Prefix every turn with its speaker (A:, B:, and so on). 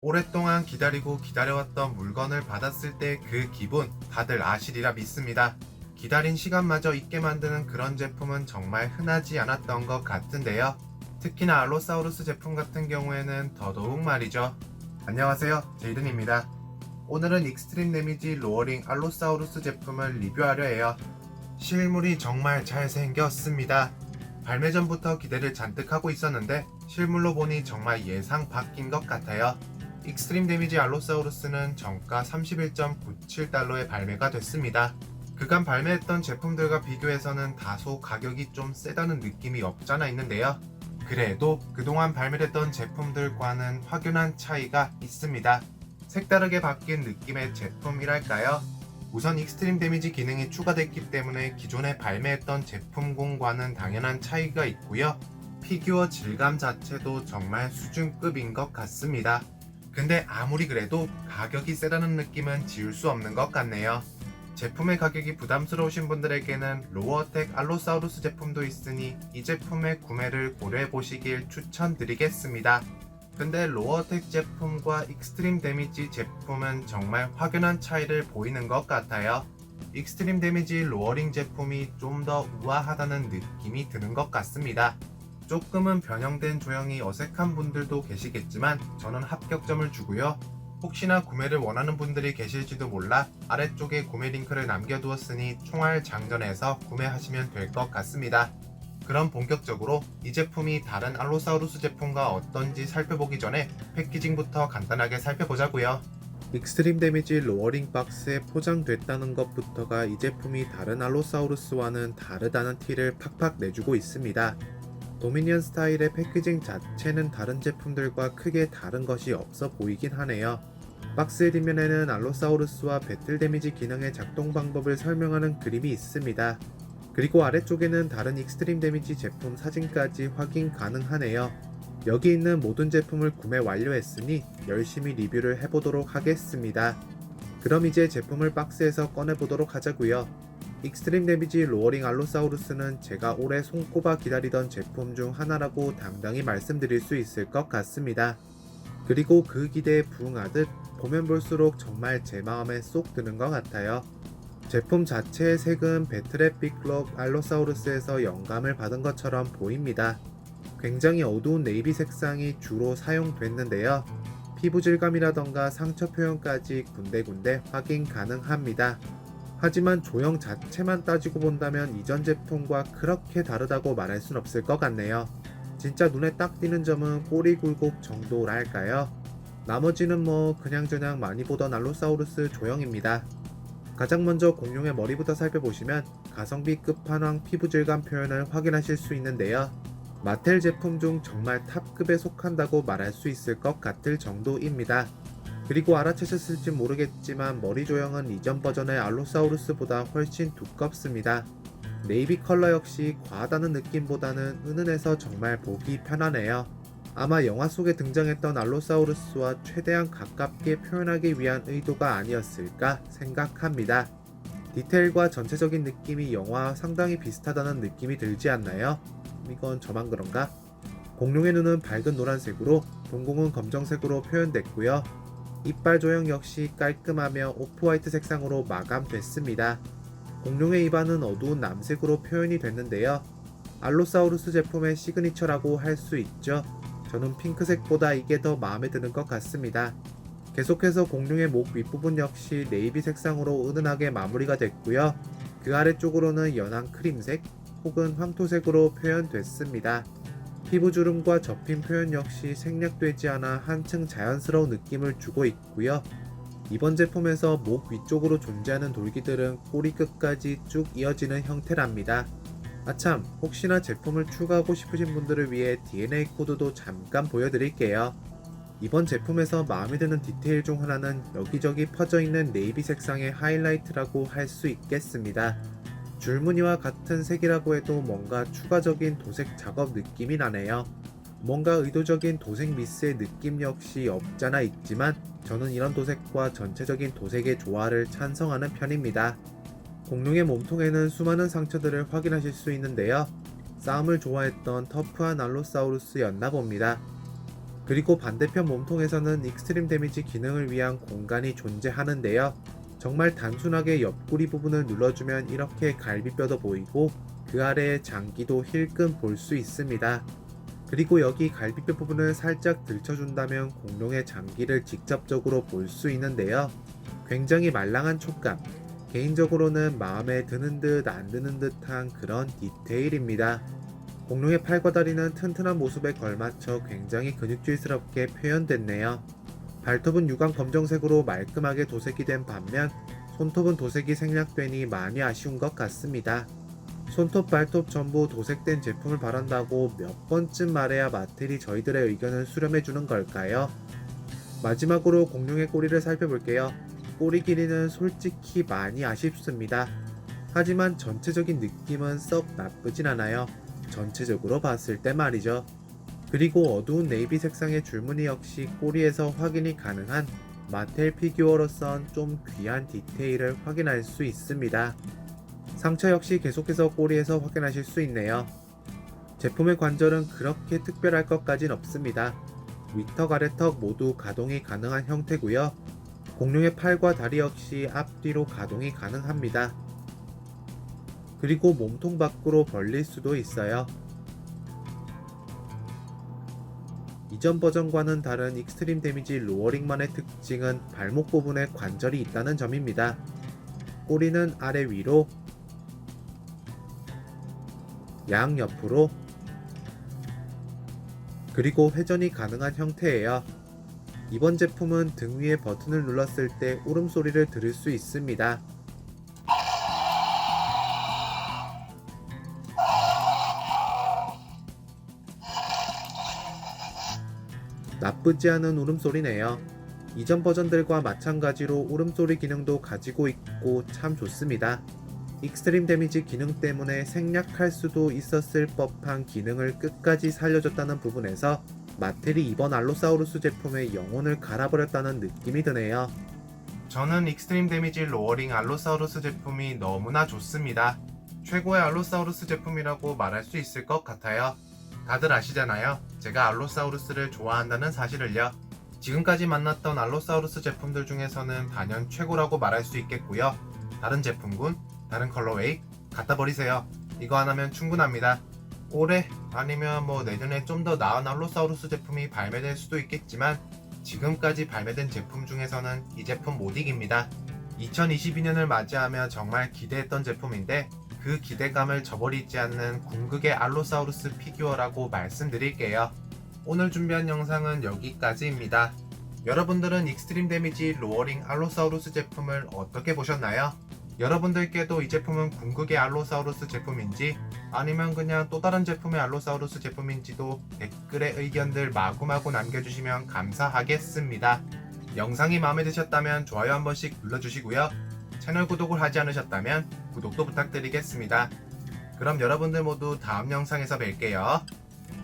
A: 오랫동안 기다리고 기다려왔던 물건을 받았을 때 그 기분 다들 아시리라 믿습니다. 기다린 시간마저 잊게 만드는 그런 제품은 정말 흔하지 않았던 것 같은데요. 특히나 알로사우루스 제품 같은 경우에는 더더욱 말이죠. 안녕하세요, 제이든입니다. 오늘은 익스트림 데미지 로어링 알로사우루스 제품을 리뷰하려 해요. 실물이 정말 잘생겼습니다. 발매 전부터 기대를 잔뜩 하고 있었는데 실물로 보니 정말 예상 밖인 것 같아요. 익스트림 데미지 알로사우루스는 정가 31.97달러에 발매가 됐습니다. 그간 발매했던 제품들과 비교해서는 다소 가격이 좀 세다는 느낌이 없잖아 있는데요. 그래도 그동안 발매됐던 제품들과는 확연한 차이가 있습니다. 색다르게 바뀐 느낌의 제품이랄까요? 우선 익스트림 데미지 기능이 추가됐기 때문에 기존에 발매했던 제품군과는 당연한 차이가 있고요. 피규어 질감 자체도 정말 수준급인 것 같습니다. 근데 아무리 그래도 가격이 세다는 느낌은 지울 수 없는 것 같네요. 제품의 가격이 부담스러우신 분들에게는 로어텍 알로사우루스 제품도 있으니 이 제품의 구매를 고려해 보시길 추천드리겠습니다. 근데 로어텍 제품과 익스트림 데미지 제품은 정말 확연한 차이를 보이는 것 같아요. 익스트림 데미지 로어링 제품이 좀 더 우아하다는 느낌이 드는 것 같습니다. 조금은 변형된 조형이 어색한 분들도 계시겠지만 저는 합격점을 주고요. 혹시나 구매를 원하는 분들이 계실지도 몰라 아래쪽에 구매 링크를 남겨두었으니 총알 장전해서 구매하시면 될 것 같습니다. 그럼 본격적으로 이 제품이 다른 알로사우루스 제품과 어떤지 살펴보기 전에 패키징부터 간단하게 살펴보자고요. 익스트림 데미지 로어링 박스에 포장됐다는 것부터가 이 제품이 다른 알로사우루스와는 다르다는 티를 팍팍 내주고 있습니다. 도미니언 스타일의 패키징 자체는 다른 제품들과 크게 다른 것이 없어 보이긴 하네요. 박스의 뒷면에는 알로사우루스와 배틀 데미지 기능의 작동 방법을 설명하는 그림이 있습니다. 그리고 아래쪽에는 다른 익스트림 데미지 제품 사진까지 확인 가능하네요. 여기 있는 모든 제품을 구매 완료했으니 열심히 리뷰를 해보도록 하겠습니다. 그럼 이제 제품을 박스에서 꺼내보도록 하자고요. 익스트림 데미지 로어링 알로사우루스는 제가 올해 손꼽아 기다리던 제품 중 하나라고 당당히 말씀드릴 수 있을 것 같습니다. 그리고 그 기대에 부응하듯 보면 볼수록 정말 제 마음에 쏙 드는 것 같아요. 제품 자체의 색은 배틀의 빅록 알로사우루스에서 영감을 받은 것처럼 보입니다. 굉장히 어두운 네이비 색상이 주로 사용됐는데요. 피부 질감이라던가 상처 표현까지 군데군데 확인 가능합니다. 하지만 조형 자체만 따지고 본다면 이전 제품과 그렇게 다르다고 말할 순 없을 것 같네요. 진짜 눈에 딱 띄는 점은 꼬리 굴곡 정도랄까요? 나머지는 뭐 그냥저냥 많이 보던 알로사우루스 조형입니다. 가장 먼저 공룡의 머리부터 살펴보시면 가성비 끝판왕 피부 질감 표현을 확인하실 수 있는데요. 마텔 제품 중 정말 탑급에 속한다고 말할 수 있을 것 같을 정도입니다. 그리고 알아채셨을지 모르겠지만 머리 조형은 이전 버전의 알로사우루스보다 훨씬 두껍습니다. 네이비 컬러 역시 과하다는 느낌보다는 은은해서 정말 보기 편하네요. 아마 영화 속에 등장했던 알로사우루스와 최대한 가깝게 표현하기 위한 의도가 아니었을까 생각합니다. 디테일과 전체적인 느낌이 영화와 상당히 비슷하다는 느낌이 들지 않나요? 이건 저만 그런가? 공룡의 눈은 밝은 노란색으로, 동공은 검정색으로 표현됐고요. 이빨 조형 역시 깔끔하며 오프화이트 색상으로 마감됐습니다. 공룡의 입안은 어두운 남색으로 표현이 됐는데요. 알로사우루스 제품의 시그니처라고 할 수 있죠. 저는 핑크색보다 이게 더 마음에 드는 것 같습니다. 계속해서 공룡의 목 윗부분 역시 네이비 색상으로 은은하게 마무리가 됐고요. 그 아래쪽으로는 연한 크림색 혹은 황토색으로 표현됐습니다. 피부 주름과 접힘 표현 역시 생략되지 않아 한층 자연스러운 느낌을 주고 있고요. 이번 제품에서 목 위쪽으로 존재하는 돌기들은 꼬리 끝까지 쭉 이어지는 형태랍니다. 아참, 혹시나 제품을 추가하고 싶으신 분들을 위해 DNA 코드도 잠깐 보여드릴게요. 이번 제품에서 마음에 드는 디테일 중 하나는 여기저기 퍼져있는 네이비 색상의 하이라이트라고 할 수 있겠습니다. 줄무늬와 같은 색이라고 해도 뭔가 추가적인 도색 작업 느낌이 나네요. 뭔가 의도적인 도색 미스의 느낌 역시 없잖아 있지만 저는 이런 도색과 전체적인 도색의 조화를 찬성하는 편입니다. 공룡의 몸통에는 수많은 상처들을 확인하실 수 있는데요. 싸움을 좋아했던 터프한 알로사우루스였나 봅니다. 그리고 반대편 몸통에서는 익스트림 데미지 기능을 위한 공간이 존재하는데요. 정말 단순하게 옆구리 부분을 눌러주면 이렇게 갈비뼈도 보이고 그 아래의 장기도 힐끔 볼 수 있습니다. 그리고 여기 갈비뼈 부분을 살짝 들쳐준다면 공룡의 장기를 직접적으로 볼 수 있는데요. 굉장히 말랑한 촉감, 개인적으로는 마음에 드는 듯 안 드는 듯한 그런 디테일입니다. 공룡의 팔과 다리는 튼튼한 모습에 걸맞춰 굉장히 근육질스럽게 표현됐네요. 발톱은 유광 검정색으로 말끔하게 도색이 된 반면 손톱은 도색이 생략되니 많이 아쉬운 것 같습니다. 손톱, 발톱 전부 도색된 제품을 바란다고 몇 번쯤 말해야 마텔이 저희들의 의견을 수렴해주는 걸까요? 마지막으로 공룡의 꼬리를 살펴볼게요. 꼬리 길이는 솔직히 많이 아쉽습니다. 하지만 전체적인 느낌은 썩 나쁘진 않아요. 전체적으로 봤을 때 말이죠. 그리고 어두운 네이비 색상의 줄무늬 역시 꼬리에서 확인이 가능한 마텔 피규어로선 좀 귀한 디테일을 확인할 수 있습니다. 상처 역시 계속해서 꼬리에서 확인하실 수 있네요. 제품의 관절은 그렇게 특별할 것까진 없습니다. 위턱, 아래턱 모두 가동이 가능한 형태고요. 공룡의 팔과 다리 역시 앞뒤로 가동이 가능합니다. 그리고 몸통 밖으로 벌릴 수도 있어요. 이전 버전과는 다른 익스트림 데미지 로어링만의 특징은 발목 부분에 관절이 있다는 점입니다. 꼬리는 아래 위로, 양옆으로, 그리고 회전이 가능한 형태예요. 이번 제품은 등 위에 버튼을 눌렀을 때 울음소리를 들을 수 있습니다. 나쁘지 않은 울음소리네요. 이전 버전들과 마찬가지로 울음소리 기능도 가지고 있고 참 좋습니다. 익스트림 데미지 기능 때문에 생략할 수도 있었을 법한 기능을 끝까지 살려줬다는 부분에서 마텔이 이번 알로사우루스 제품의 영혼을 갈아버렸다는 느낌이 드네요. 저는 익스트림 데미지 로어링 알로사우루스 제품이 너무나 좋습니다. 최고의 알로사우루스 제품이라고 말할 수 있을 것 같아요. 다들 아시잖아요. 제가 알로사우루스를 좋아한다는 사실을요. 지금까지 만났던 알로사우루스 제품들 중에서는 단연 최고라고 말할 수 있겠고요. 다른 제품군, 다른 컬러웨이 갖다 버리세요. 이거 하나면 충분합니다. 올해 아니면 내년에 좀 더 나은 알로사우루스 제품이 발매될 수도 있겠지만 지금까지 발매된 제품 중에서는 이 제품 못 이깁니다. 2022년을 맞이하며 정말 기대했던 제품인데 그 기대감을 저버리지 않는 궁극의 알로사우루스 피규어라고 말씀드릴게요. 오늘 준비한 영상은 여기까지입니다. 여러분들은 익스트림 데미지 로어링 알로사우루스 제품을 어떻게 보셨나요? 여러분들께도 이 제품은 궁극의 알로사우루스 제품인지 아니면 그냥 또 다른 제품의 알로사우루스 제품인지도 댓글에 의견들 마구마구 남겨주시면 감사하겠습니다. 영상이 마음에 드셨다면 좋아요 한 번씩 눌러주시고요. 채널 구독을 하지 않으셨다면 구독도 부탁드리겠습니다. 그럼 여러분들 모두 다음 영상에서 뵐게요.